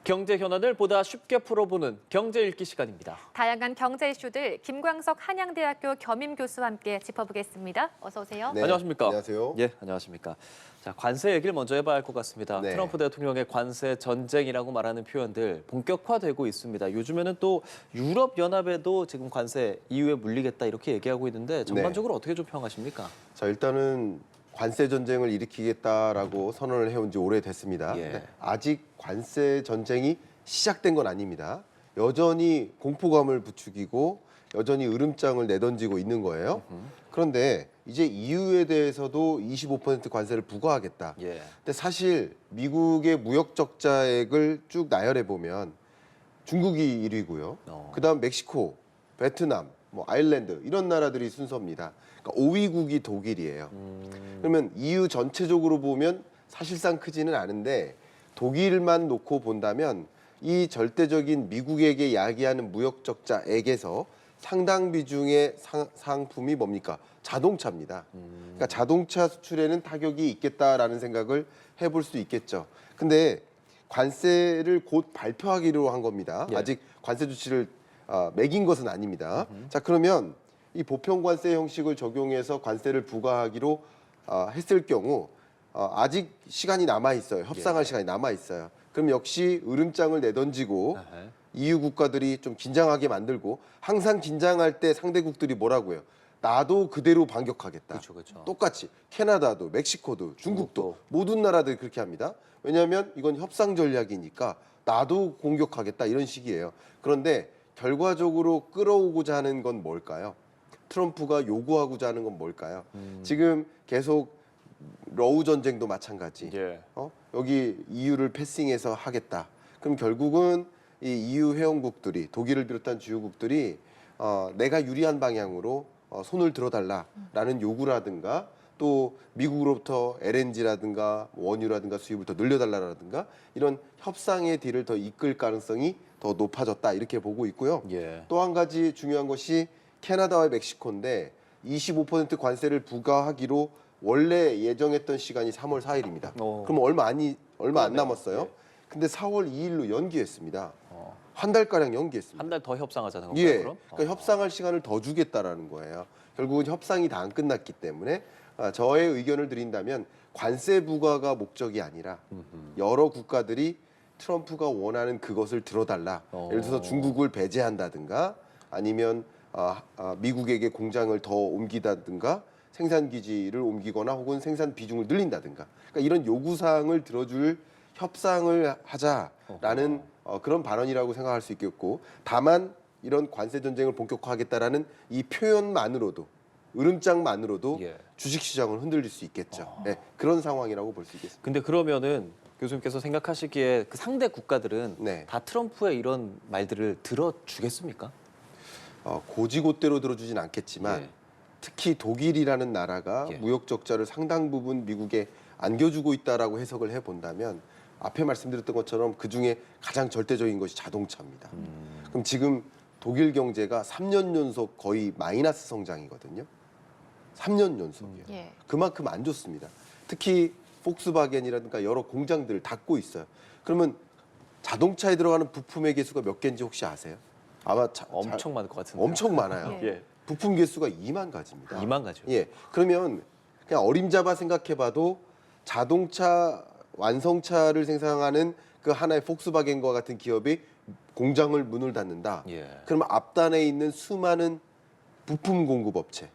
경제 현안을 보다 쉽게 풀어보는 경제 읽기 시간입니다. 다양한 경제 이슈들 김광석 한양대학교 겸임 교수와 함께 짚어보겠습니다. 어서 오세요. 네, 안녕하십니까? 안녕하세요. 예, 안녕하십니까? 자, 관세 얘기를 먼저 해봐야 할 것 같습니다. 네. 트럼프 대통령의 관세 전쟁이라고 말하는 표현들 본격화되고 있습니다. 요즘에는 또 유럽 연합에도 지금 관세 이후에 물리겠다 이렇게 얘기하고 있는데 전반적으로 어떻게 좀 평하십니까? 자, 일단은 관세 전쟁을 일으키겠다라고 선언을 해온 지 오래됐습니다. 예. 아직 관세 전쟁이 시작된 건 아닙니다. 여전히 공포감을 부추기고 여전히 으름장을 내던지고 있는 거예요. 그런데 이제 EU에 대해서도 25% 관세를 부과하겠다. 예. 근데 사실 미국의 무역 적자액을 쭉 나열해 보면 중국이 1위고요. 그다음 멕시코, 베트남, 뭐 아일랜드 이런 나라들이 순서입니다. 그러니까 5위국이 독일이에요. 그러면 EU 전체적으로 보면 사실상 크지는 않은데 독일만 놓고 본다면 이 절대적인 미국에게 야기하는 무역 적자액에서 상당 비중의 상품이 뭡니까? 자동차입니다. 그러니까 자동차 수출에는 타격이 있겠다라는 생각을 해볼 수 있겠죠. 근데 관세를 곧 발표하기로 한 겁니다. 예. 아직 관세 조치를 매긴 것은 아닙니다. 자, 그러면 이 보편 관세 형식을 적용해서 관세를 부과하기로 했을 경우 아직 시간이 남아 있어요. 협상할 예. 시간이 남아 있어요. 그럼 역시 으름장을 내던지고 아하. EU 국가들이 좀 긴장하게 만들고 항상 긴장할 때 상대국들이 뭐라고요? 나도 그대로 반격하겠다. 그렇죠. 똑같이 캐나다도, 멕시코도, 중국도 중국도. 모든 나라들이 그렇게 합니다. 왜냐하면 이건 협상 전략이니까 나도 공격하겠다 이런 식이에요. 그런데 결과적으로 끌어오고자 하는 건 뭘까요? 트럼프가 요구하고자 하는 건 뭘까요? 지금 계속 러우 전쟁도 마찬가지. 예. 여기 EU를 패싱해서 하겠다. 그럼 결국은 이 EU 회원국들이 독일을 비롯한 주요국들이 내가 유리한 방향으로 손을 들어달라라는 요구라든가 또 미국으로부터 LNG라든가 원유라든가 수입을 더 늘려달라라든가 이런 협상의 딜을 더 이끌 가능성이 더 높아졌다 이렇게 보고 있고요. 예. 또 한 가지 중요한 것이 캐나다와 멕시코인데 25% 관세를 부과하기로 원래 예정했던 시간이 3월 4일입니다. 그럼 얼마 안 남았어요. 예. 근데 4월 2일로 연기했습니다. 한 달가량 연기했습니다. 한 달 더 협상하자는 건가요, 예, 그럼? 그러니까 협상할 시간을 더 주겠다라는 거예요. 결국은 협상이 다 안 끝났기 때문에 저의 의견을 드린다면 관세 부과가 목적이 아니라 여러 국가들이 트럼프가 원하는 그것을 들어달라. 예를 들어서 중국을 배제한다든가 아니면 미국에게 공장을 더 옮기다든가 생산 기지를 옮기거나 혹은 생산 비중을 늘린다든가 그러니까 이런 요구사항을 들어줄 협상을 하자라는 그런 발언이라고 생각할 수 있겠고 다만 이런 관세 전쟁을 본격화하겠다라는 이 표현만으로도 으름장만으로도 예. 주식시장을 흔들릴 수 있겠죠. 네, 그런 상황이라고 볼 수 있겠습니다. 근데 그러면은 교수님께서 생각하시기에 그 상대 국가들은 네. 다 트럼프의 이런 말들을 들어주겠습니까? 고지고대로 들어주진 않겠지만 예. 특히 독일이라는 나라가 예. 무역 적자를 상당 부분 미국에 안겨주고 있다라고 해석을 해본다면 앞에 말씀드렸던 것처럼 그중에 가장 절대적인 것이 자동차입니다. 그럼 지금 독일 경제가 3년 연속 거의 마이너스 성장이거든요. 3년 연속이에요. 예. 그만큼 안 좋습니다. 특히 폭스바겐이라든가 여러 공장들을 닫고 있어요. 그러면 자동차에 들어가는 부품의 개수가 몇 개인지 혹시 아세요? 아마 엄청 많을 것 같은데. 엄청 많아요. 예. 예. 부품 개수가 2만 가지입니다. 2만 가죠. 예. 그러면 그냥 어림잡아 생각해봐도 자동차 완성차를 생산하는 그 하나의 폭스바겐과 같은 기업이 공장을 문을 닫는다. 예. 그러면 앞단에 있는 수많은 부품 공급업체,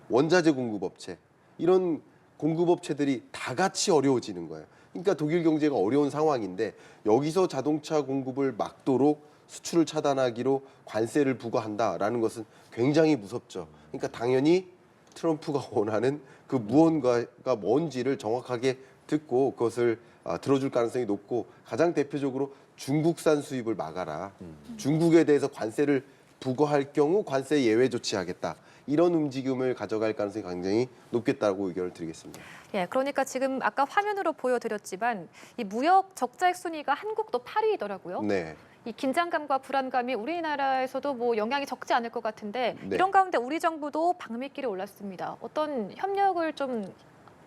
원자재 공급업체 이런 공급업체들이 다 같이 어려워지는 거예요. 그러니까 독일 경제가 어려운 상황인데 여기서 자동차 공급을 막도록 수출을 차단하기로 관세를 부과한다라는 것은 굉장히 무섭죠. 그러니까 당연히 트럼프가 원하는 그 무언가가 뭔지를 정확하게 듣고 그것을 들어줄 가능성이 높고 가장 대표적으로 중국산 수입을 막아라. 중국에 대해서 관세를 부과할 경우 관세 예외 조치하겠다. 이런 움직임을 가져갈 가능성이 굉장히 높겠다고 의견을 드리겠습니다. 예, 그러니까 지금 아까 화면으로 보여드렸지만 이 무역 적자액 순위가 한국도 8위더라고요. 네. 이 긴장감과 불안감이 우리나라에서도 뭐 영향이 적지 않을 것 같은데 네. 이런 가운데 우리 정부도 방미길에 올랐습니다. 어떤 협력을 좀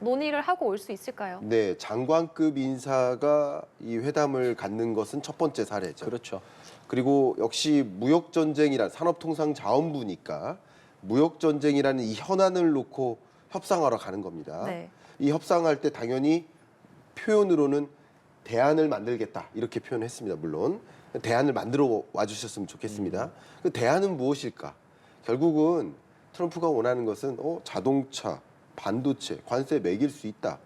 논의를 하고 올 수 있을까요? 네, 장관급 인사가 이 회담을 갖는 것은 첫 번째 사례죠. 그렇죠. 그리고 역시 무역 전쟁이란 산업통상자원부니까 무역 전쟁이라는 이 현안을 놓고 협상하러 가는 겁니다. 네. 이 협상할 때 당연히 표현으로는 대안을 만들겠다 이렇게 표현했습니다. 물론 대안을 만들어 와주셨으면 좋겠습니다. 그 대안은 무엇일까? 결국은 트럼프가 원하는 것은 자동차, 반도체 관세 매길 수 있다.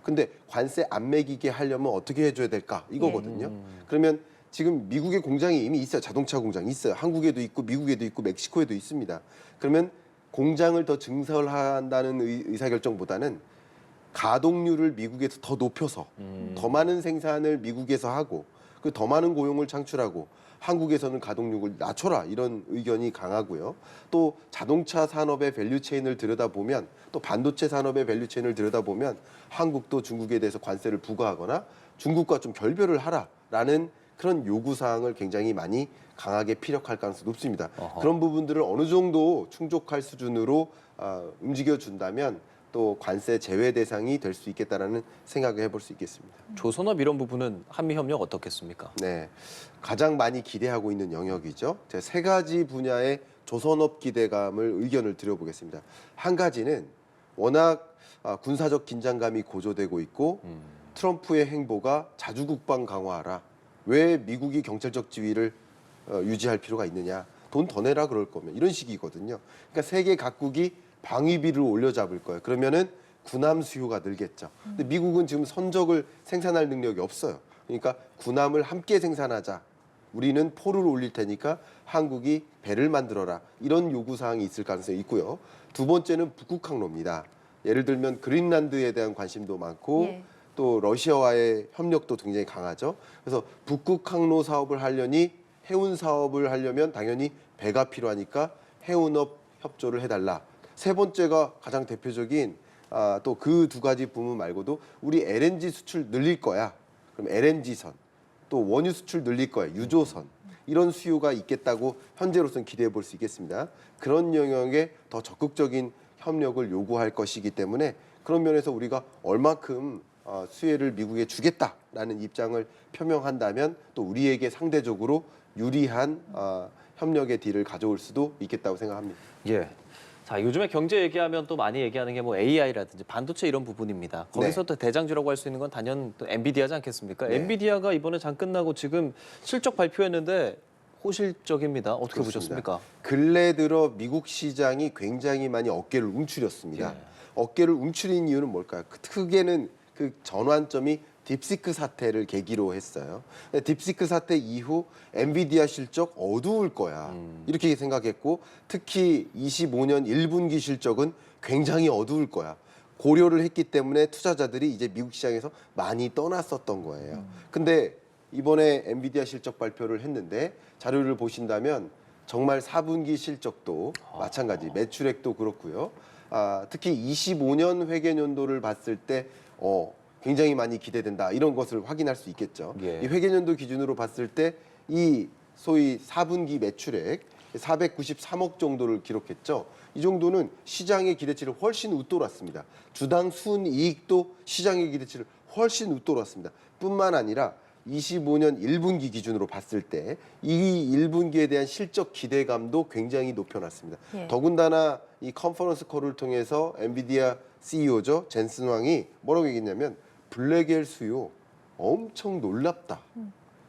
근데 관세 안 매기게 하려면 어떻게 해줘야 될까? 이거거든요. 그러면 지금 미국의 공장이 이미 있어요. 자동차 공장이 있어요. 한국에도 있고 미국에도 있고 멕시코에도 있습니다. 그러면 공장을 더 증설한다는 의사결정보다는 가동률을 미국에서 더 높여서 더 많은 생산을 미국에서 하고 그 더 많은 고용을 창출하고 한국에서는 가동률을 낮춰라 이런 의견이 강하고요. 또 자동차 산업의 밸류체인을 들여다보면 또 반도체 산업의 밸류체인을 들여다보면 한국도 중국에 대해서 관세를 부과하거나 중국과 좀 결별을 하라라는 그런 요구사항을 굉장히 많이 강하게 피력할 가능성이 높습니다. 어허. 그런 부분들을 어느 정도 충족할 수준으로 움직여준다면 또 관세 제외 대상이 될 수 있겠다라는 생각을 해볼 수 있겠습니다. 조선업 이런 부분은 한미 협력 어떻겠습니까? 네, 가장 많이 기대하고 있는 영역이죠. 제가 세 가지 분야의 조선업 기대감을 의견을 드려보겠습니다. 한 가지는 워낙 군사적 긴장감이 고조되고 있고 트럼프의 행보가 자주국방 강화하라. 왜 미국이 경찰적 지위를 유지할 필요가 있느냐. 돈 더 내라 그럴 거면 이런 식이거든요. 그러니까 세계 각국이 방위비를 올려잡을 거예요. 그러면은 군함 수요가 늘겠죠. 근데 미국은 지금 선적을 생산할 능력이 없어요. 그러니까 군함을 함께 생산하자. 우리는 포를 올릴 테니까 한국이 배를 만들어라. 이런 요구 사항이 있을 가능성이 있고요. 두 번째는 북극 항로입니다. 예를 들면 그린란드에 대한 관심도 많고 예. 또 러시아와의 협력도 굉장히 강하죠. 그래서 북극 항로 사업을 하려니 해운 사업을 하려면 당연히 배가 필요하니까 해운업 협조를 해달라. 세 번째가 가장 대표적인 또 그 두 가지 부분 말고도 우리 LNG 수출 늘릴 거야. 그럼 LNG선 또 원유 수출 늘릴 거야. 유조선 이런 수요가 있겠다고 현재로서는 기대해 볼 수 있겠습니다. 그런 영역에 더 적극적인 협력을 요구할 것이기 때문에 그런 면에서 우리가 얼마큼 수혜를 미국에 주겠다라는 입장을 표명한다면 또 우리에게 상대적으로 유리한 협력의 딜을 가져올 수도 있겠다고 생각합니다. 예. 자, 요즘에 경제 얘기하면 또 많이 얘기하는 게 뭐 AI라든지 반도체 이런 부분입니다. 거기서 또 대장주라고 할 수 있는 건 단연 또 엔비디아지 않겠습니까? 네. 엔비디아가 이번에 장 끝나고 지금 실적 발표했는데 호실적입니다. 어떻게 그렇습니다. 보셨습니까? 근래 들어 미국 시장이 굉장히 많이 어깨를 움츠렸습니다. 예. 어깨를 움츠린 이유는 뭘까요? 크게는 그 전환점이 딥시크 사태를 계기로 했어요. 딥시크 사태 이후 엔비디아 실적 어두울 거야. 이렇게 생각했고 특히 25년 1분기 실적은 굉장히 어두울 거야. 고려를 했기 때문에 투자자들이 이제 미국 시장에서 많이 떠났었던 거예요. 근데 이번에 엔비디아 실적 발표를 했는데 자료를 보신다면 정말 4분기 실적도 마찬가지 매출액도 그렇고요. 특히 25년 회계연도를 봤을 때 굉장히 많이 기대된다 이런 것을 확인할 수 있겠죠. 예. 이 회계연도 기준으로 봤을 때 이 소위 4분기 매출액 493억 정도를 기록했죠. 이 정도는 시장의 기대치를 훨씬 웃돌았습니다. 주당 순이익도 시장의 기대치를 훨씬 웃돌았습니다. 뿐만 아니라 25년 1분기 기준으로 봤을 때 이 1분기에 대한 실적 기대감도 굉장히 높여놨습니다. 예. 더군다나 이 컨퍼런스 콜을 통해서 엔비디아 CEO죠. 젠슨 왕이 뭐라고 얘기했냐면 블랙엘 수요 엄청 놀랍다.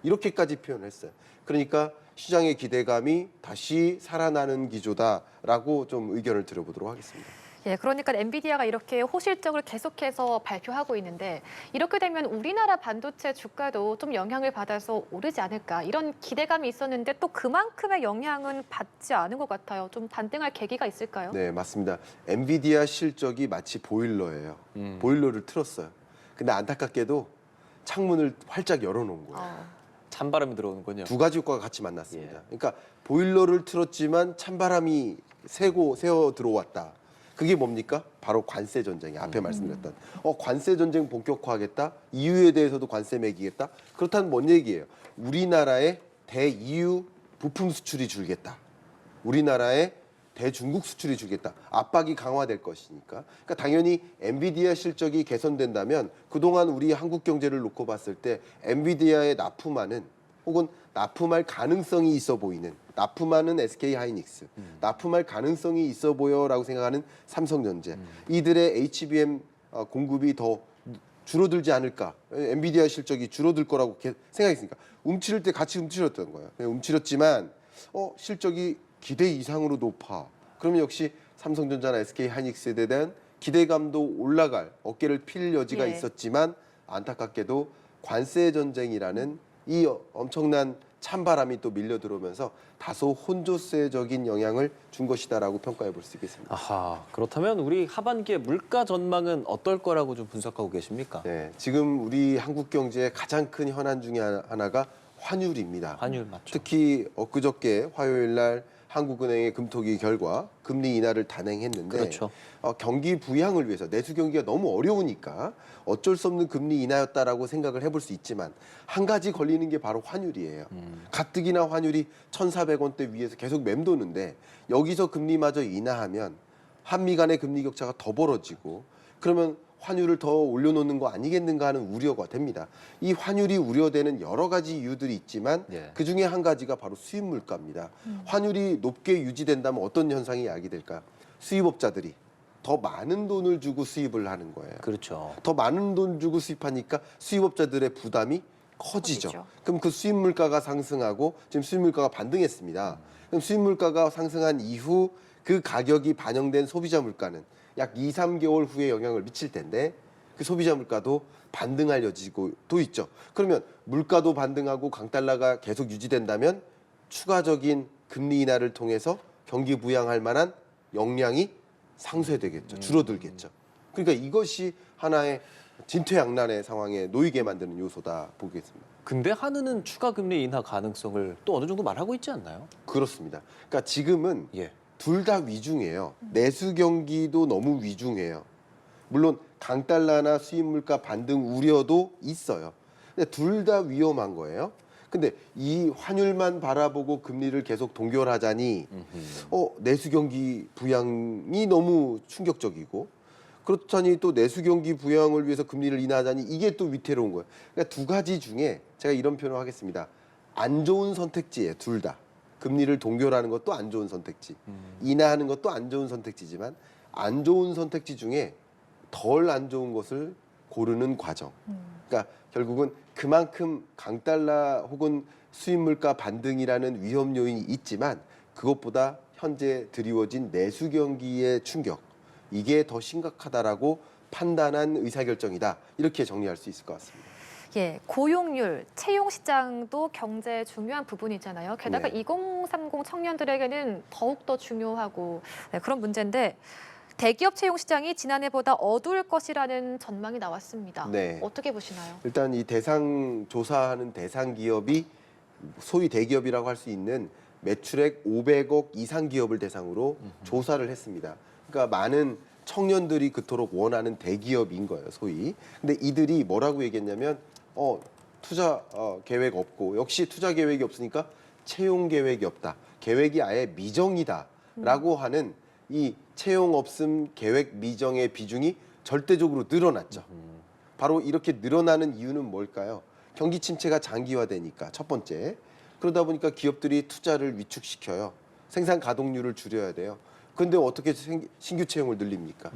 이렇게까지 표현을 했어요. 그러니까 시장의 기대감이 다시 살아나는 기조다라고 좀 의견을 드려보도록 하겠습니다. 예, 그러니까 엔비디아가 이렇게 호실적을 계속해서 발표하고 있는데 이렇게 되면 우리나라 반도체 주가도 좀 영향을 받아서 오르지 않을까 이런 기대감이 있었는데 또 그만큼의 영향은 받지 않은 것 같아요. 좀 반등할 계기가 있을까요? 네, 맞습니다. 엔비디아 실적이 마치 보일러예요. 보일러를 틀었어요. 근데 안타깝게도 창문을 활짝 열어놓은 거예요. 찬바람이 들어오는군요. 두 가지 효과가 같이 만났습니다. 예. 그러니까 보일러를 틀었지만 찬바람이 새어 들어왔다. 그게 뭡니까? 바로 관세 전쟁이 앞에 말씀드렸던 관세 전쟁 본격화하겠다. EU에 대해서도 관세 매기겠다. 그렇다면 뭔 얘기예요? 우리나라의 대EU 부품 수출이 줄겠다. 우리나라의 대중국 수출이 주겠다. 압박이 강화될 것이니까. 그러니까 당연히 엔비디아 실적이 개선된다면 그동안 우리 한국 경제를 놓고 봤을 때 엔비디아의 납품하는 혹은 납품할 가능성이 있어 보이는 납품하는 SK 하이닉스, 납품할 가능성이 있어 보여라고 생각하는 삼성전자, 이들의 HBM 공급이 더 줄어들지 않을까? 엔비디아 실적이 줄어들 거라고 생각했으니까 움츠릴 때 같이 움츠렸던 거예요. 움츠렸지만 실적이 기대 이상으로 높아. 그러면 역시 삼성전자나 SK 하이닉스에 대한 기대감도 올라갈 어깨를 필 여지가 예. 있었지만 안타깝게도 관세 전쟁이라는 이 엄청난 찬바람이 또 밀려 들어오면서 다소 혼조세적인 영향을 준 것이다라고 평가해 볼 수 있겠습니다. 아하, 그렇다면 우리 하반기의 물가 전망은 어떨 거라고 좀 분석하고 계십니까? 네, 지금 우리 한국 경제의 가장 큰 현안 중에 하나가 환율입니다. 환율 맞죠? 특히 엊그저께 화요일 날 한국은행의 금토기 결과 금리 인하를 단행했는데 그렇죠. 경기 부양을 위해서 내수 경기가 너무 어려우니까 어쩔 수 없는 금리 인하였다라고 생각을 해볼 수 있지만 한 가지 걸리는 게 바로 환율이에요. 가뜩이나 환율이 1,400원대 위에서 계속 맴도는데 여기서 금리마저 인하하면 한미 간의 금리 격차가 더 벌어지고 그러면 환율을 더 올려놓는 거 아니겠는가 하는 우려가 됩니다. 이 환율이 우려되는 여러 가지 이유들이 있지만 예. 그 중에 한 가지가 바로 수입 물가입니다. 환율이 높게 유지된다면 어떤 현상이 야기될까? 수입업자들이 더 많은 돈을 주고 수입을 하는 거예요. 그렇죠. 더 많은 돈 주고 수입하니까 수입업자들의 부담이 커지죠. 커지죠. 그럼 그 수입 물가가 상승하고 지금 수입 물가가 반등했습니다. 그럼 수입 물가가 상승한 이후 그 가격이 반영된 소비자 물가는 약 2, 3개월 후에 영향을 미칠 텐데 그 소비자 물가도 반등할 여지도 있죠. 그러면 물가도 반등하고 강달러가 계속 유지된다면 추가적인 금리 인하를 통해서 경기 부양할 만한 역량이 상쇄되겠죠. 줄어들겠죠. 그러니까 이것이 하나의 진퇴양난의 상황에 놓이게 만드는 요소다 보겠습니다. 근데 한은은 추가 금리 인하 가능성을 또 어느 정도 말하고 있지 않나요? 그렇습니다. 그러니까 지금은 예. 둘 다 위중해요. 내수 경기도 너무 위중해요. 물론 강달러나 수입 물가 반등 우려도 있어요. 근데 둘 다 위험한 거예요. 근데 이 환율만 바라보고 금리를 계속 동결하자니 내수 경기 부양이 너무 충격적이고 그렇다니 또 내수 경기 부양을 위해서 금리를 인하하자니 이게 또 위태로운 거예요. 그러니까 두 가지 중에 제가 이런 표현을 하겠습니다. 안 좋은 선택지예요, 둘 다. 금리를 동결하는 것도 안 좋은 선택지, 인하하는 것도 안 좋은 선택지지만 안 좋은 선택지 중에 덜 안 좋은 것을 고르는 과정. 그러니까 결국은 그만큼 강달러 혹은 수입 물가 반등이라는 위험 요인이 있지만 그것보다 현재 드리워진 내수 경기의 충격 이게 더 심각하다라고 판단한 의사결정이다. 이렇게 정리할 수 있을 것 같습니다. 예, 고용률, 채용 시장도 경제의 중요한 부분이잖아요. 게다가 네. 2030 청년들에게는 더욱더 중요하고 그런 문제인데 대기업 채용 시장이 지난해보다 어두울 것이라는 전망이 나왔습니다. 네. 어떻게 보시나요? 일단 이 대상 조사하는 대상 기업이 소위 대기업이라고 할 수 있는 매출액 500억 이상 기업을 대상으로 조사를 했습니다. 그러니까 많은 청년들이 그토록 원하는 대기업인 거예요, 소위. 근데 이들이 뭐라고 얘기했냐면 투자 계획 없고 역시 투자 계획이 없으니까 채용 계획이 없다. 계획이 아예 미정이다라고 하는 이 채용 없음 계획 미정의 비중이 절대적으로 늘어났죠. 바로 이렇게 늘어나는 이유는 뭘까요? 경기 침체가 장기화되니까 첫 번째. 그러다 보니까 기업들이 투자를 위축시켜요. 생산 가동률을 줄여야 돼요. 그런데 어떻게 신규 채용을 늘립니까?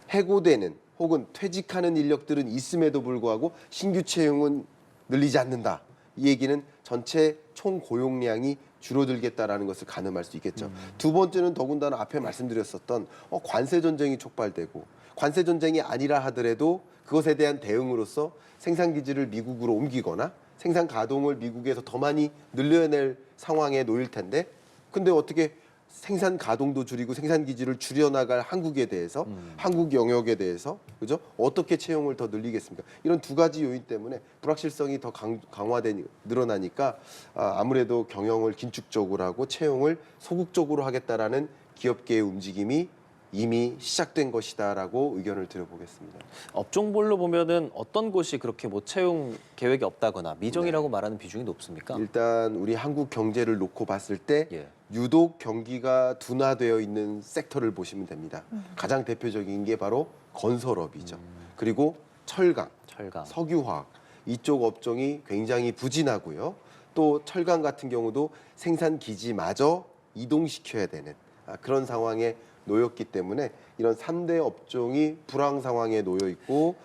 해고되는 혹은 퇴직하는 인력들은 있음에도 불구하고 신규 채용은 늘리지 않는다. 이 얘기는 전체 총 고용량이 줄어들겠다라는 것을 가늠할 수 있겠죠. 두 번째는 더군다나 앞에 말씀드렸었던 관세 전쟁이 촉발되고 관세 전쟁이 아니라 하더라도 그것에 대한 대응으로서 생산 기지를 미국으로 옮기거나 생산 가동을 미국에서 더 많이 늘려낼 상황에 놓일 텐데 근데 어떻게 생산 가동도 줄이고 생산 기지를 줄여나갈 한국에 대해서 한국 영역에 대해서 그죠? 어떻게 채용을 더 늘리겠습니까? 이런 두 가지 요인 때문에 불확실성이 더 강화되니 늘어나니까 아무래도 경영을 긴축적으로 하고 채용을 소극적으로 하겠다라는 기업계의 움직임이 이미 시작된 것이다라고 의견을 드려보겠습니다. 업종별로 보면은 어떤 곳이 그렇게 뭐 채용 계획이 없다거나 미정이라고 네. 말하는 비중이 높습니까? 일단 우리 한국 경제를 놓고 봤을 때 예. 유독 경기가 둔화되어 있는 섹터를 보시면 됩니다. 가장 대표적인 게 바로 건설업이죠. 그리고 철강, 철강. 석유화학 이쪽 업종이 굉장히 부진하고요. 또 철강 같은 경우도 생산 기지마저 이동시켜야 되는 그런 상황에 놓였기 때문에 이런 3대 업종이 불황 상황에 놓여 있고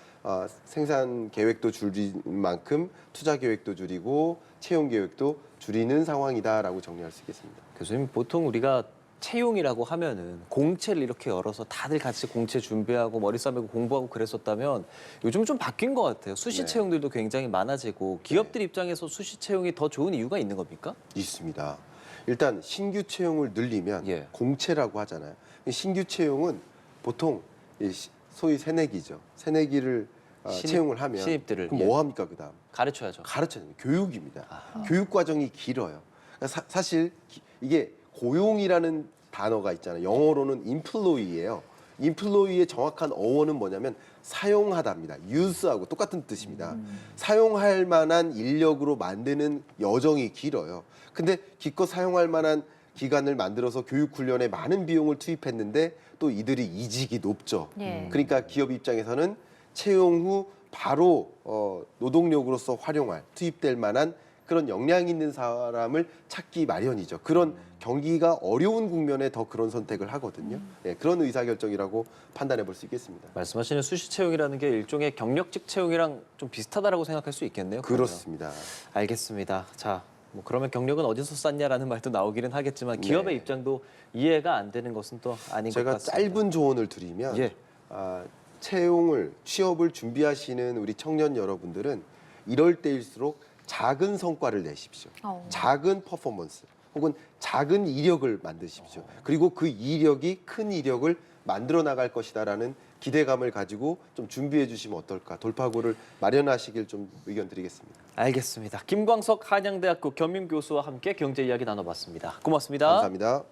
생산 계획도 줄인 만큼 투자 계획도 줄이고 채용 계획도 줄이는 상황이다라고 정리할 수 있겠습니다. 교수님, 보통 우리가 채용이라고 하면은 공채를 이렇게 열어서 다들 같이 공채 준비하고 머리 싸매고 공부하고 그랬었다면 요즘 좀 바뀐 것 같아요. 수시 네. 채용들도 굉장히 많아지고 기업들 입장에서 수시 채용이 더 좋은 이유가 있는 겁니까? 있습니다. 일단 신규 채용을 늘리면 예. 공채라고 하잖아요. 신규 채용은 보통 소위 새내기죠. 새내기를 채용을 하면 신입들을 그럼 예. 뭐 합니까 그다음? 가르쳐야죠. 가르쳐야 돼요. 교육입니다. 교육 과정이 길어요. 그러니까 사실 이게 고용이라는 단어가 있잖아요. 영어로는 employee예요. employee의 정확한 어원은 뭐냐면 사용하다입니다. use하고 똑같은 뜻입니다. 사용할 만한 인력으로 만드는 여정이 길어요. 근데 기껏 사용할 만한 기간을 만들어서 교육 훈련에 많은 비용을 투입했는데 또 이들이 이직이 높죠. 예. 그러니까 기업 입장에서는 채용 후 바로 노동력으로서 활용할 투입될 만한 그런 역량 있는 사람을 찾기 마련이죠. 그런 경기가 어려운 국면에 더 그런 선택을 하거든요. 네, 그런 의사결정이라고 판단해 볼 수 있겠습니다. 말씀하시는 수시 채용이라는 게 일종의 경력직 채용이랑 좀 비슷하다라고 생각할 수 있겠네요. 그러면. 그렇습니다. 알겠습니다. 자, 뭐 그러면 경력은 어디서 쌌냐라는 말도 나오기는 하겠지만 기업의 네. 입장도 이해가 안 되는 것은 또 아닌 것 제가 같습니다. 짧은 조언을 드리면 예. 취업을 준비하시는 우리 청년 여러분들은 이럴 때일수록 작은 성과를 내십시오. 작은 퍼포먼스 혹은 작은 이력을 만드십시오. 그리고 그 이력이 큰 이력을 만들어 나갈 것이다라는 기대감을 가지고 좀 준비해 주시면 어떨까. 돌파구를 마련하시길 좀 의견 드리겠습니다. 알겠습니다. 김광석 한양대학교 겸임 교수와 함께 경제 이야기 나눠봤습니다. 고맙습니다. 감사합니다.